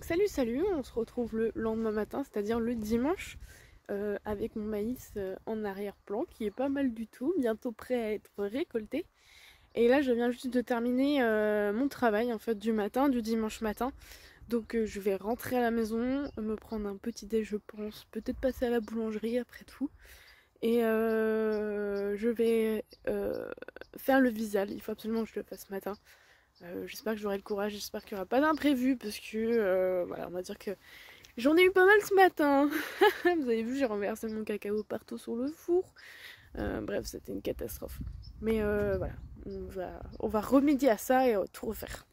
Salut, on se retrouve le lendemain matin, c'est-à-dire le dimanche, avec mon maïs en arrière-plan qui est pas mal du tout, bientôt prêt à être récolté. Et là je viens juste de terminer mon travail en fait du matin, du dimanche matin. Donc je vais rentrer à la maison, me prendre un petit déj je pense, peut-être passer à la boulangerie après tout. Et je vais faire le visal, il faut absolument que je le fasse ce matin. J'espère que j'aurai le courage, j'espère qu'il n'y aura pas d'imprévu parce que voilà, on va dire que j'en ai eu pas mal ce matin. Vous avez vu, j'ai renversé mon cacao partout sur le four. Bref, c'était une catastrophe. Mais voilà, on va remédier à ça et tout refaire.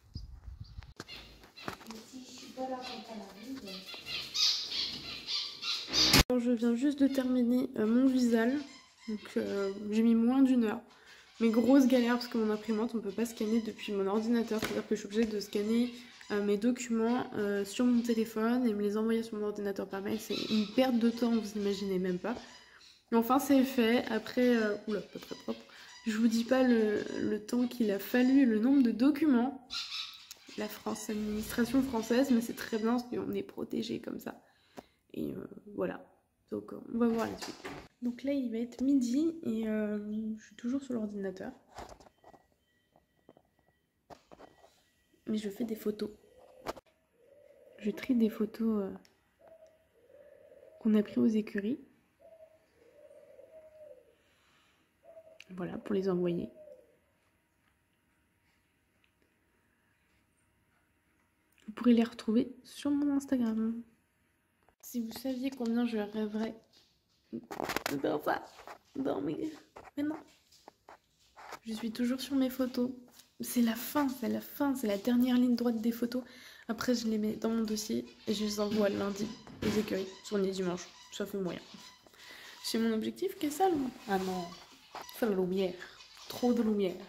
Alors, je viens juste de terminer mon visal. Donc j'ai mis moins d'une heure. Mais grosse galère parce que mon imprimante on peut pas scanner depuis mon ordinateur, c'est-à-dire que je suis obligée de scanner mes documents sur mon téléphone et me les envoyer sur mon ordinateur par mail. C'est une perte de temps, vous imaginez même pas. Mais enfin c'est fait, après, oula pas très propre, je vous dis pas le temps qu'il a fallu, le nombre de documents. La France, l'administration française, mais c'est très bien parce qu'on est protégé comme ça. Et voilà, donc on va voir la suite. Donc là il va être midi et je suis toujours sur l'ordinateur. Mais je fais des photos. Je trie des photos qu'on a prises aux écuries. Voilà, pour les envoyer. Vous pourrez les retrouver sur mon Instagram. Si vous saviez combien je rêverais de faire ça, dormir. Mais non. Je suis toujours sur mes photos. C'est la fin, c'est la dernière ligne droite des photos. Après, je les mets dans mon dossier et je les envoie lundi aux écuries, sur les dimanches. Ça fait moyen. C'est mon objectif qui est ça, là. Ah non, c'est la lumière. Trop de lumière.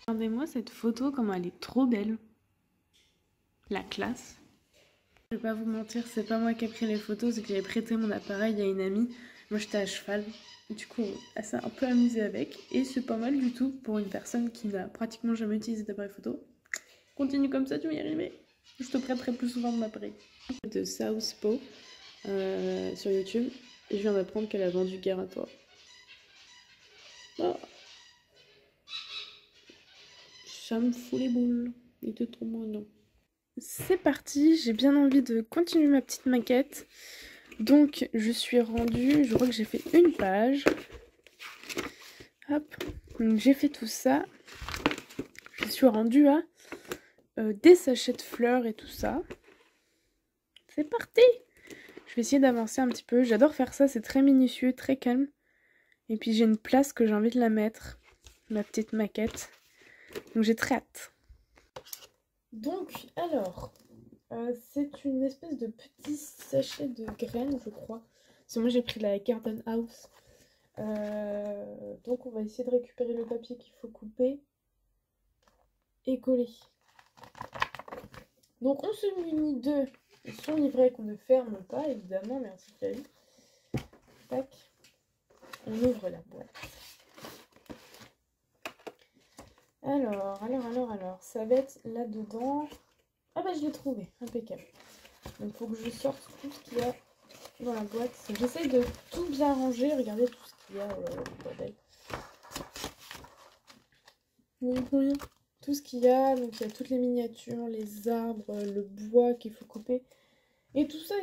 Regardez-moi cette photo, comment elle est trop belle. La classe. Je vais pas vous mentir, c'est pas moi qui ai pris les photos, c'est que j'avais prêté mon appareil à une amie. Moi j'étais à cheval. Et du coup, elle s'est un peu amusée avec. Et c'est pas mal du tout pour une personne qui n'a pratiquement jamais utilisé d'appareil photo. Continue comme ça, tu vas y arriver. Je te prêterai plus souvent mon appareil. De Southpaw sur YouTube. Et je viens d'apprendre qu'elle a vendu Guerre à toi. Oh. Ça me fout les boules. Il était trop mignon. C'est parti, j'ai bien envie de continuer ma petite maquette. Donc je suis rendue, je crois que j'ai fait une page. Hop, donc j'ai fait tout ça. Je suis rendue à des sachets de fleurs et tout ça. C'est parti! Je vais essayer d'avancer un petit peu. J'adore faire ça, c'est très minutieux, très calme. Et puis j'ai une place que j'ai envie de la mettre. Ma petite maquette. Donc j'ai très hâte. Donc, alors, c'est une espèce de petit sachet de graines, je crois. Parce que moi j'ai pris la Garden House. Donc on va essayer de récupérer le papier qu'il faut couper et coller. Donc on se munit de son livret qu'on ne ferme pas, évidemment, merci Flavie. Tac. On ouvre la boîte. Alors, ça va être là-dedans. Ah bah je l'ai trouvé, impeccable. Donc il faut que je sorte tout ce qu'il y a dans la boîte. J'essaie de tout bien ranger, regardez tout ce qu'il y a. Oui. Tout ce qu'il y a, donc il y a toutes les miniatures, les arbres, le bois qu'il faut couper. Et tout ça.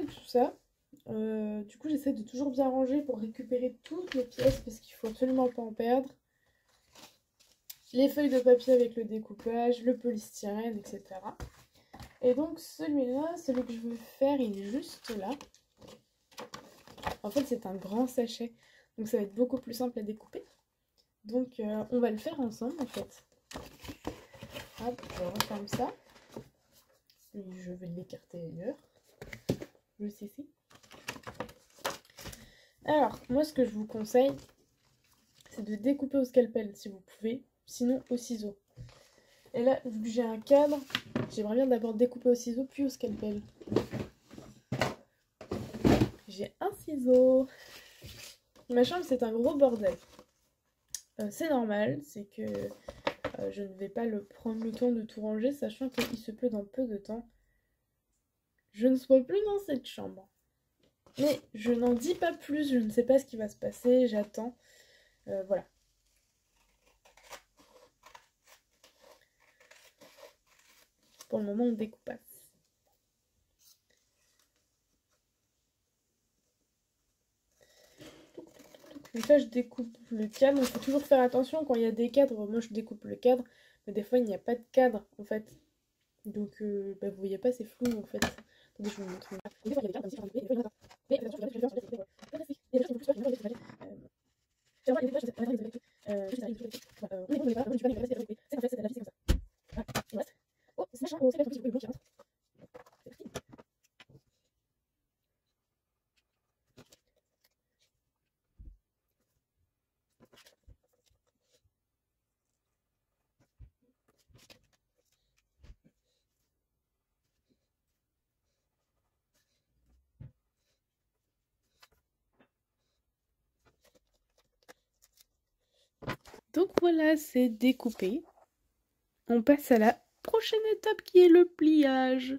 Du coup j'essaie de toujours bien ranger pour récupérer toutes les pièces parce qu'il faut absolument pas en perdre. Les feuilles de papier avec le découpage, le polystyrène, etc. Et donc celui-là, celui que je veux faire, il est juste là. En fait c'est un grand sachet, donc ça va être beaucoup plus simple à découper. Donc on va le faire ensemble en fait. Hop, je referme ça. Et je vais l'écarter ailleurs. Je sais si. Alors, moi ce que je vous conseille, c'est de découper au scalpel si vous pouvez, sinon au ciseau. Et là, vu que j'ai un cadre, j'aimerais bien d'abord découper au ciseau puis au scalpel. J'ai un ciseau. Ma chambre c'est un gros bordel. C'est normal, c'est que je ne vais pas prendre le temps de tout ranger, sachant qu'il se peut dans peu de temps je ne sois plus dans cette chambre. Mais je n'en dis pas plus, je ne sais pas ce qui va se passer, j'attends. Voilà. Pour le moment, on découpasse. Donc là, je découpe le cadre. Il faut toujours faire attention quand il y a des cadres. Moi, je découpe le cadre, mais des fois, il n'y a pas de cadre, en fait. Donc, bah, vous voyez pas, c'est flou, en fait. Attendez, je vais vous montrer. Des fois, il y a des cadres, mais il y a pas de cadre. Mais attention, je vais faire des choses. Il y a des choses qui sont plus faciles. C'est un peu plus facile. Oh, c'est machin. Oh, c'est pas trop petit. Donc voilà, c'est découpé. On passe à la prochaine étape qui est le pliage.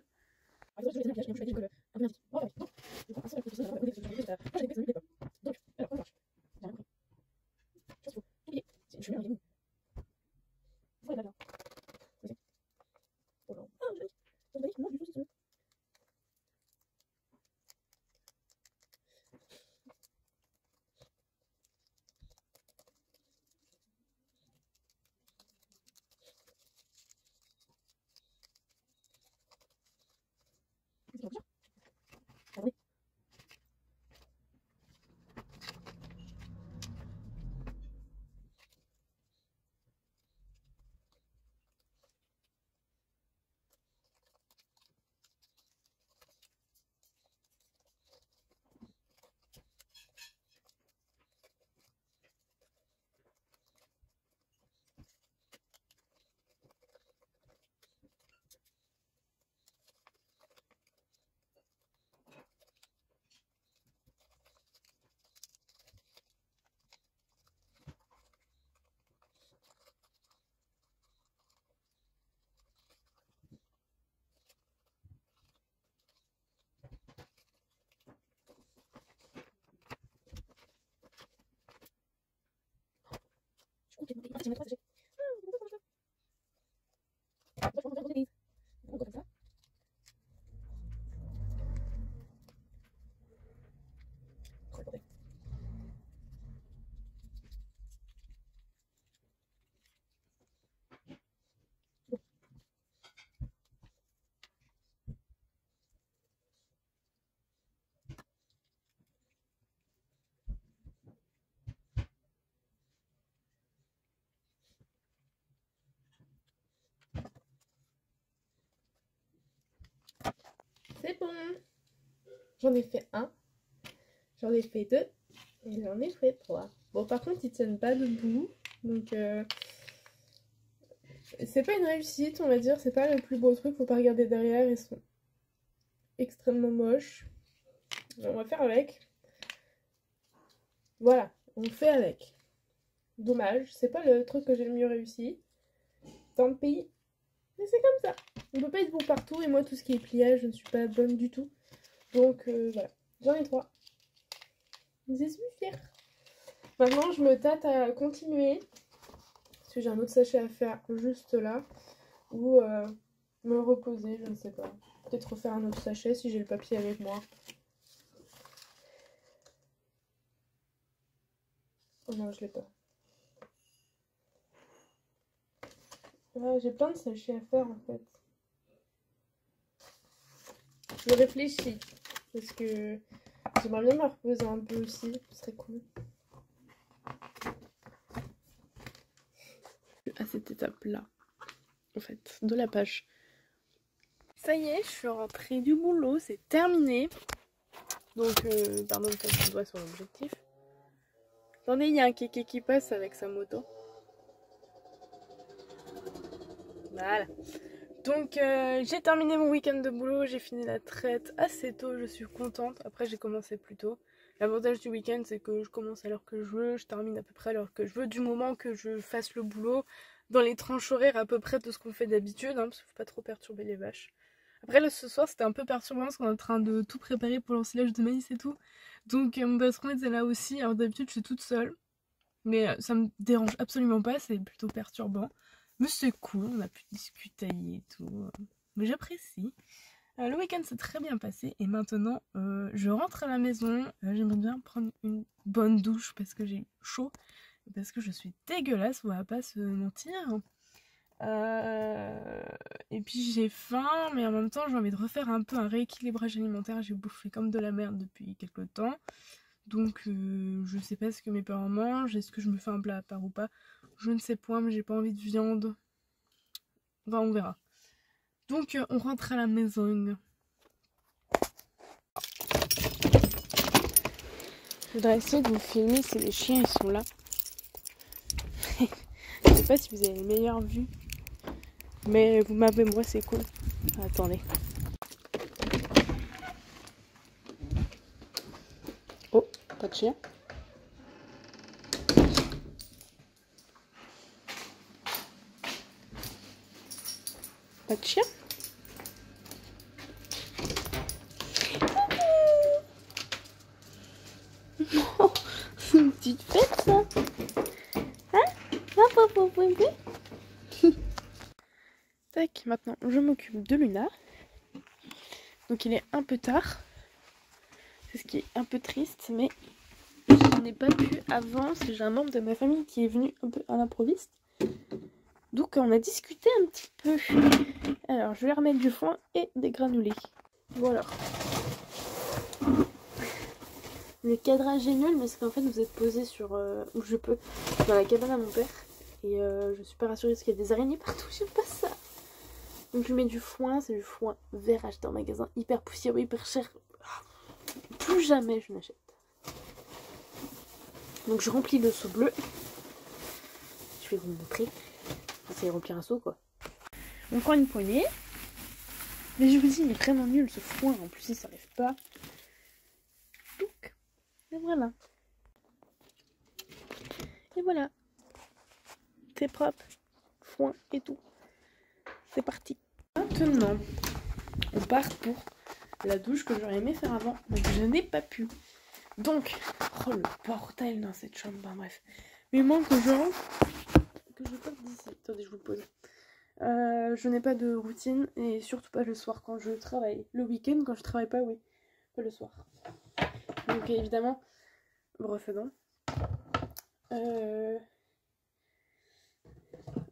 C'est bon. J'en ai fait un, j'en ai fait deux, et j'en ai fait trois. Bon, par contre, ils tiennent pas debout, donc c'est pas une réussite, on va dire. C'est pas le plus beau truc, faut pas regarder derrière, ils sont extrêmement moches. On va faire avec. Voilà, on fait avec. Dommage, c'est pas le truc que j'ai le mieux réussi. Tant pis. Mais c'est comme ça. On peut pas être bon partout, et moi, tout ce qui est pliage, je ne suis pas bonne du tout. Donc voilà, j'en ai trois. Je suis fière. Maintenant, je me tâte à continuer. Parce que j'ai un autre sachet à faire juste là. Ou me reposer, je ne sais pas. Peut-être refaire un autre sachet si j'ai le papier avec moi. Oh non, je l'ai pas. Ah, j'ai plein de sachets à faire en fait. Je réfléchis. Parce que j'aimerais bien me reposer un peu aussi. Ce serait cool. À cette étape-là, en fait, de la page. Ça y est, je suis rentrée du boulot, c'est terminé. Donc, pardon de mettre mon doigt sur l'objectif. Attendez, il y a un kéké qui passe avec sa moto. Voilà. Donc, j'ai terminé mon week-end de boulot, j'ai fini la traite assez tôt, je suis contente. Après, j'ai commencé plus tôt. L'avantage du week-end, c'est que je commence à l'heure que je veux, je termine à peu près à l'heure que je veux, du moment que je fasse le boulot dans les tranches horaires à peu près de ce qu'on fait d'habitude, hein, parce qu'il ne faut pas trop perturber les vaches. Après là ce soir c'était un peu perturbant parce qu'on est en train de tout préparer pour l'ensilage de maïs et tout. Donc mon patron était là aussi. Alors d'habitude je suis toute seule. Mais ça me dérange absolument pas, c'est plutôt perturbant. Mais c'est cool, on a pu discuter et tout. Mais j'apprécie. Le week-end s'est très bien passé et maintenant je rentre à la maison. J'aimerais bien prendre une bonne douche parce que j'ai eu chaud. Parce que je suis dégueulasse, on va pas se mentir. Et puis j'ai faim, mais en même temps j'ai envie de refaire un peu un rééquilibrage alimentaire. J'ai bouffé comme de la merde depuis quelques temps. Donc je sais pas ce que mes parents mangent, est-ce que je me fais un plat à part ou pas. Je ne sais point, mais j'ai pas envie de viande. Enfin on verra. Donc on rentre à la maison. Je voudrais essayer de vous filmer si les chiens ils sont là. Je sais pas si vous avez les meilleures vues. Mais vous m'avez moi c'est cool. Attendez. Oh, pas de chien. Pas de chien. Oh, c'est une petite fête ça. Hein? Tac, maintenant je m'occupe de Luna. Donc il est un peu tard. C'est ce qui est un peu triste, mais je n'ai pas pu avant, parce que j'ai un membre de ma famille qui est venu un peu à l'improviste. Donc on a discuté un petit peu. Alors je vais remettre du foin et des granulés. Voilà. Le cadrage est nul, mais c'est qu'en fait vous êtes posé sur où je peux, dans la cabane à mon père. Et je suis pas rassurée parce qu'il y a des araignées partout, j'aime pas ça. Donc je mets du foin, c'est du foin vert acheté en magasin, hyper poussiéreux, hyper cher. Plus jamais je n'achète. Donc je remplis le seau bleu. Je vais vous montrer. C'est remplir un seau quoi. On prend une poignée. Mais je vous dis, il est vraiment nul ce foin. En plus, il s'arrive pas. Donc, et voilà. Et voilà. C'est propre. Foin et tout. C'est parti. Maintenant, on part pour la douche que j'aurais aimé faire avant. Mais je n'ai pas pu. Donc, oh le bordel dans cette chambre. Ben, bref. Mais il manque que je rentre. Que je parte d'ici. Attendez, je vous le pose. Je n'ai pas de routine et surtout pas le soir quand je travaille. Le week-end quand je travaille pas, oui. Pas le soir. Donc évidemment, brosse à dents.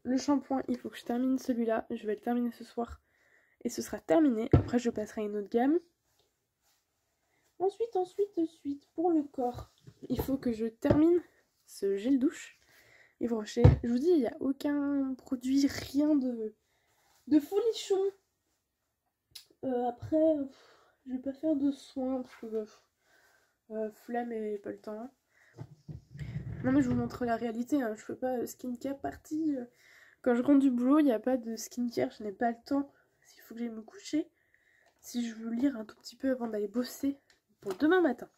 Le shampoing, il faut que je termine celui-là. Je vais le terminer ce soir. Et ce sera terminé. Après, je passerai à une autre gamme. Ensuite, pour le corps, il faut que je termine ce gel douche. Et brocher. Je vous dis, il n'y a aucun produit, rien de folichon. Après, je vais pas faire de soins parce que flemme et pas le temps. Non mais je vous montre la réalité, hein. Je fais pas skincare party. Quand je rentre du boulot, il n'y a pas de skincare, je n'ai pas le temps. Il faut que j'aille me coucher. Si je veux lire un tout petit peu avant d'aller bosser pour demain matin.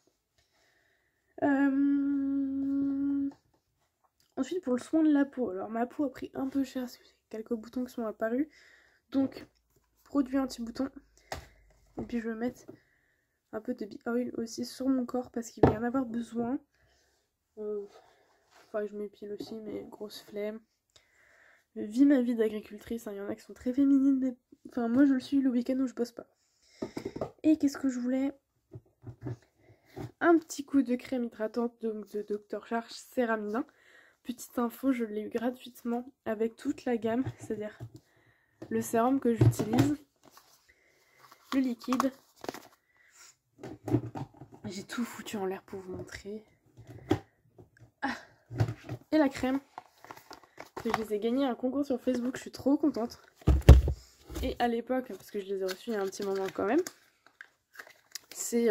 Ensuite pour le soin de la peau. Alors ma peau a pris un peu cher parce que j'ai quelques boutons qui sont apparus. Donc produit anti-bouton. Et puis je vais mettre un peu de B-Oil aussi sur mon corps parce qu'il va y en avoir besoin. Enfin je m'épile aussi mais grosse flemme. Je vis ma vie d'agricultrice, hein. Il y en a qui sont très féminines mais enfin moi je le suis le week-end où je bosse pas. Et qu'est-ce que je voulais? Un petit coup de crème hydratante donc de Dr. Charge Céramidin. Petite info, je l'ai eu gratuitement avec toute la gamme, c'est-à-dire le sérum que j'utilise, le liquide. J'ai tout foutu en l'air pour vous montrer. Ah. Et la crème. Je les ai gagnés un concours sur Facebook, je suis trop contente. Et à l'époque, parce que je les ai reçus il y a un petit moment quand même, c'est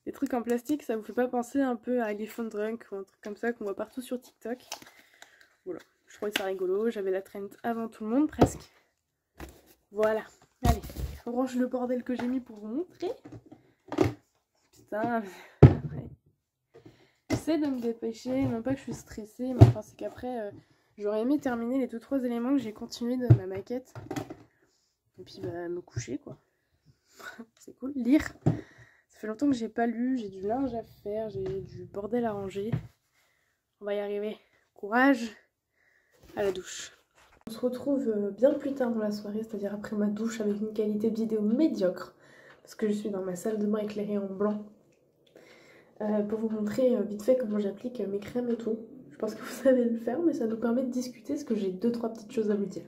des trucs en plastique, ça vous fait pas penser un peu à Elephant Drunk ou un truc comme ça qu'on voit partout sur TikTok. Voilà, je trouvais ça rigolo, j'avais la trend avant tout le monde presque. Voilà, allez, on range le bordel que j'ai mis pour vous montrer. Putain, j'essaie de me dépêcher, non pas que je suis stressée, mais enfin c'est qu'après j'aurais aimé terminer les 2-3 éléments que j'ai continué de ma maquette. Et puis bah, me coucher quoi. C'est cool. Lire. Ça fait longtemps que j'ai pas lu, j'ai du linge à faire, j'ai du bordel à ranger. On va y arriver. Courage à la douche. On se retrouve bien plus tard dans la soirée, c'est-à-dire après ma douche avec une qualité de vidéo médiocre. Parce que je suis dans ma salle de bain éclairée en blanc. Pour vous montrer vite fait comment j'applique mes crèmes et tout. Je pense que vous savez le faire, mais ça nous permet de discuter parce que j'ai 2-3 petites choses à vous dire.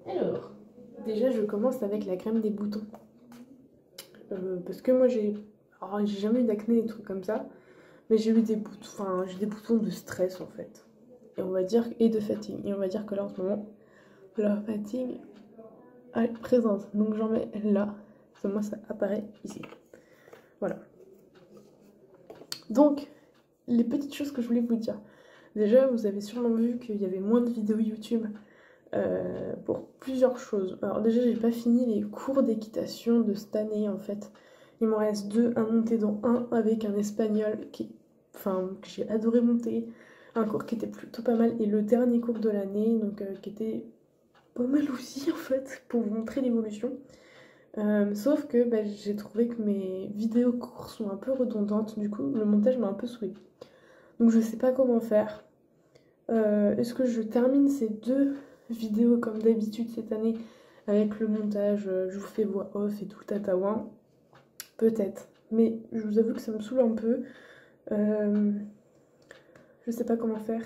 Alors, déjà je commence avec la crème des boutons. Parce que moi j'ai jamais eu d'acné et des trucs comme ça. Mais j'ai eu des boutons, enfin j'ai des boutons de stress en fait. Et on va dire, et de fatigue. Et on va dire que là en ce moment, la fatigue est présente. Donc j'en mets là. Parce que moi ça apparaît ici. Voilà. Donc, les petites choses que je voulais vous dire. Déjà, vous avez sûrement vu qu'il y avait moins de vidéos YouTube pour plusieurs choses. Alors déjà, j'ai pas fini les cours d'équitation de cette année en fait. Il m'en reste 2 à monter, dont un avec un espagnol que j'ai adoré monter. Un cours qui était plutôt pas mal et le dernier cours de l'année, donc qui était pas mal aussi en fait, pour vous montrer l'évolution. Sauf que bah, j'ai trouvé que mes vidéos courts sont un peu redondantes, du coup le montage m'a un peu saoulée. Donc je sais pas comment faire. Est-ce que je termine ces 2 vidéos comme d'habitude cette année avec le montage, je vous fais voix off et tout tataouin? Peut-être, mais je vous avoue que ça me saoule un peu. Je sais pas comment faire.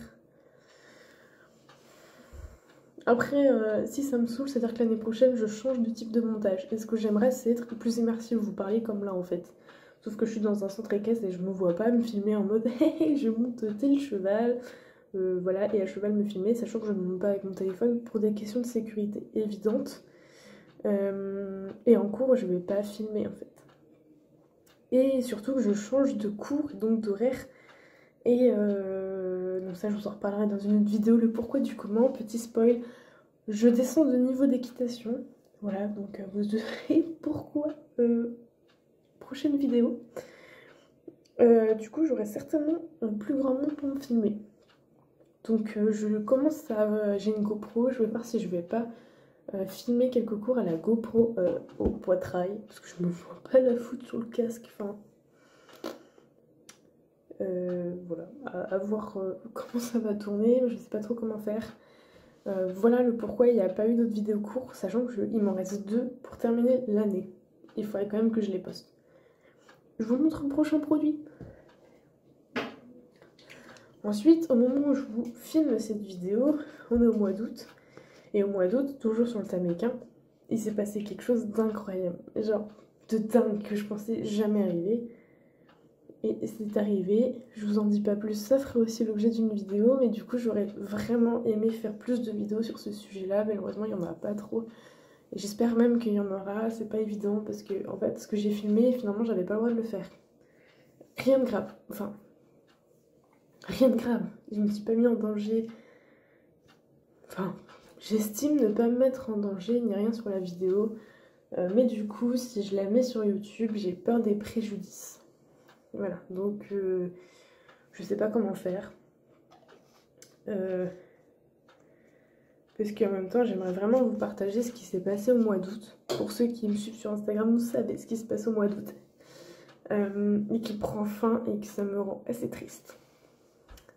Après, si ça me saoule, c'est-à-dire que l'année prochaine, je change de type de montage. Et ce que j'aimerais, c'est être plus immersif, vous parler comme là, en fait. Sauf que je suis dans un centre équestre et je me vois pas me filmer en mode « Hey, je monte tel cheval !» Voilà, et à cheval me filmer, sachant que je ne monte pas avec mon téléphone pour des questions de sécurité évidentes. Et en cours, je vais pas filmer, en fait. Et surtout que je change de cours, donc d'horaire. Et donc ça, je vous en reparlerai dans une autre vidéo, le pourquoi du comment, petit spoil. Je descends de niveau d'équitation, voilà, donc vous devrez pourquoi prochaine vidéo. Du coup, j'aurai certainement un plus grand monde pour me filmer. Donc je commence à... j'ai une GoPro, je vais voir si je vais pas filmer quelques cours à la GoPro au poitrail, parce que je me vois pas la foutre sur le casque, enfin... voilà, à voir comment ça va tourner, je sais pas trop comment faire. Voilà le pourquoi il n'y a pas eu d'autres vidéos courtes, sachant qu'il m'en reste 2 pour terminer l'année. Il faudrait quand même que je les poste. Je vous montre le prochain produit. Ensuite, au moment où je vous filme cette vidéo, on est au mois d'août. Et au mois d'août, toujours sur le thème équin, il s'est passé quelque chose d'incroyable. Genre de dingue que je pensais jamais arriver. Et c'est arrivé, je vous en dis pas plus, ça ferait aussi l'objet d'une vidéo, mais du coup j'aurais vraiment aimé faire plus de vidéos sur ce sujet-là, malheureusement il n'y en a pas trop. Et j'espère même qu'il y en aura, c'est pas évident, parce que en fait ce que j'ai filmé, finalement j'avais pas le droit de le faire. Rien de grave, enfin, rien de grave, je me suis pas mis en danger, enfin, j'estime ne pas me mettre en danger ni rien sur la vidéo, mais du coup si je la mets sur YouTube, j'ai peur des préjudices. Voilà, donc je sais pas comment faire. Parce qu'en même temps, j'aimerais vraiment vous partager ce qui s'est passé au mois d'août. Pour ceux qui me suivent sur Instagram, vous savez ce qui se passe au mois d'août. Et qui prend fin et que ça me rend assez triste.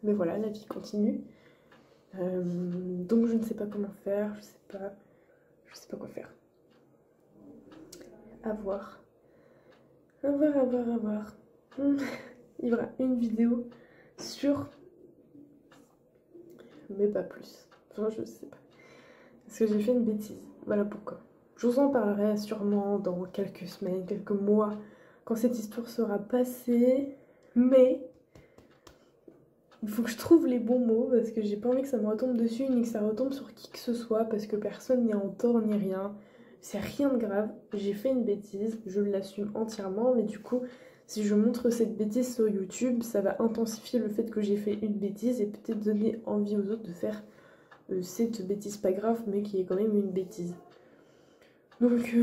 Mais voilà, la vie continue. Donc je ne sais pas comment faire, je sais pas quoi faire. À voir. À voir. Il y aura une vidéo sur... mais pas plus. Enfin, je sais pas. Parce que j'ai fait une bêtise. Voilà pourquoi. Je vous en parlerai sûrement dans quelques semaines, quelques mois, quand cette histoire sera passée. Mais il faut que je trouve les bons mots parce que j'ai pas envie que ça me retombe dessus ni que ça retombe sur qui que ce soit parce que personne n'est en tort ni rien. C'est rien de grave. J'ai fait une bêtise, je l'assume entièrement, mais du coup, si je montre cette bêtise sur YouTube, ça va intensifier le fait que j'ai fait une bêtise et peut-être donner envie aux autres de faire cette bêtise pas grave, mais qui est quand même une bêtise. Donc,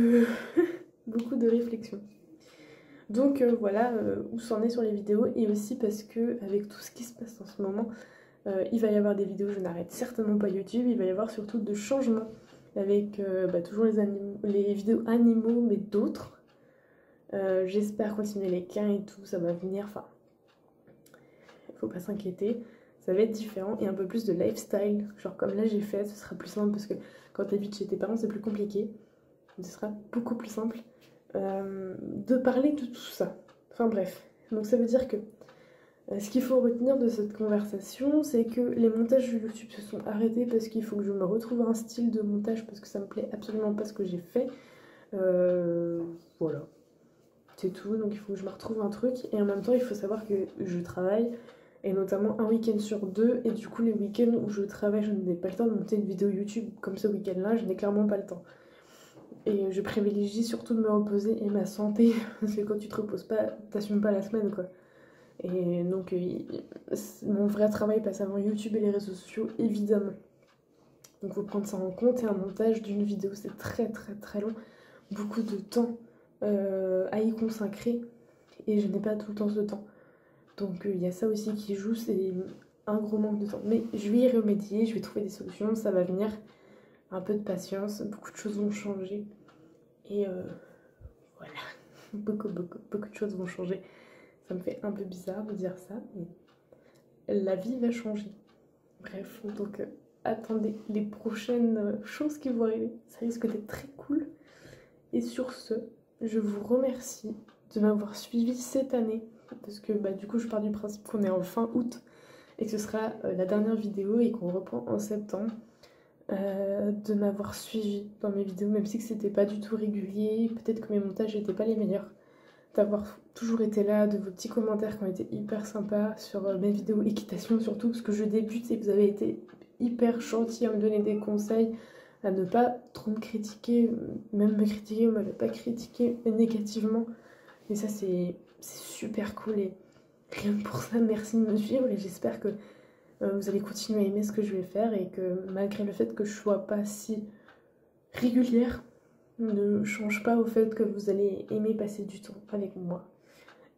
beaucoup de réflexion. Donc voilà où c'en est sur les vidéos et aussi parce que avec tout ce qui se passe en ce moment, il va y avoir des vidéos, je n'arrête certainement pas YouTube, il va y avoir surtout de changements avec toujours les vidéos animaux, mais d'autres. J'espère continuer les câlins et tout, ça va venir, enfin, faut pas s'inquiéter. Ça va être différent et un peu plus de lifestyle, genre comme là j'ai fait, ce sera plus simple parce que quand t'habites chez tes parents c'est plus compliqué. Ce sera beaucoup plus simple de parler de tout ça. Enfin bref, donc ça veut dire que ce qu'il faut retenir de cette conversation, c'est que les montages de YouTube se sont arrêtés parce qu'il faut que je me retrouve un style de montage parce que ça me plaît absolument pas ce que j'ai fait. Voilà, c'est tout. Donc il faut que je me retrouve un truc et en même temps il faut savoir que je travaille et notamment un week-end sur 2 et du coup les week-ends où je travaille je n'ai pas le temps de monter une vidéo YouTube comme ce week-end-là, je n'ai clairement pas le temps. Et je privilégie surtout de me reposer et ma santé parce que quand tu te reposes pas, t'assumes pas la semaine quoi. Et donc mon vrai travail passe avant YouTube et les réseaux sociaux évidemment. Donc faut prendre ça en compte et un montage d'une vidéo c'est très très très long, beaucoup de temps à y consacrer et je n'ai pas tout le temps ce temps. Donc il y a ça aussi qui joue, c'est un gros manque de temps. Mais je vais y remédier, je vais trouver des solutions, ça va venir. Un peu de patience, beaucoup de choses vont changer. Et voilà, beaucoup de choses vont changer. Ça me fait un peu bizarre de dire ça, mais la vie va changer. Bref, donc attendez les prochaines choses qui vont arriver. Ça risque d'être très cool. Et sur ce, je vous remercie de m'avoir suivi cette année. Parce que du coup, je pars du principe qu'on est en fin août et que ce sera la dernière vidéo et qu'on reprend en septembre. De m'avoir suivi dans mes vidéos, même si c'était pas du tout régulier. Peut-être que mes montages n'étaient pas les meilleurs. D'avoir toujours été là, de vos petits commentaires qui ont été hyper sympas sur mes vidéos équitation surtout, parce que je débute et que vous avez été hyper gentils à me donner des conseils, à ne pas trop me critiquer, même me critiquer, vous m'avez pas critiqué négativement. Et ça c'est super cool et rien que pour ça, merci de me suivre et j'espère que vous allez continuer à aimer ce que je vais faire et que malgré le fait que je sois pas si régulière, ne change pas au fait que vous allez aimer passer du temps avec moi.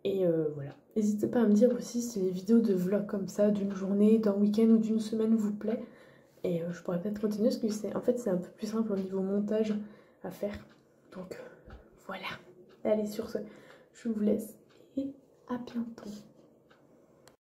Et voilà. N'hésitez pas à me dire aussi si les vidéos de vlog comme ça, d'une journée, d'un week-end ou d'une semaine vous plaît. Et je pourrais peut-être continuer parce que c'est un peu plus simple au niveau montage à faire. Donc voilà. Allez, sur ce, je vous laisse et à bientôt.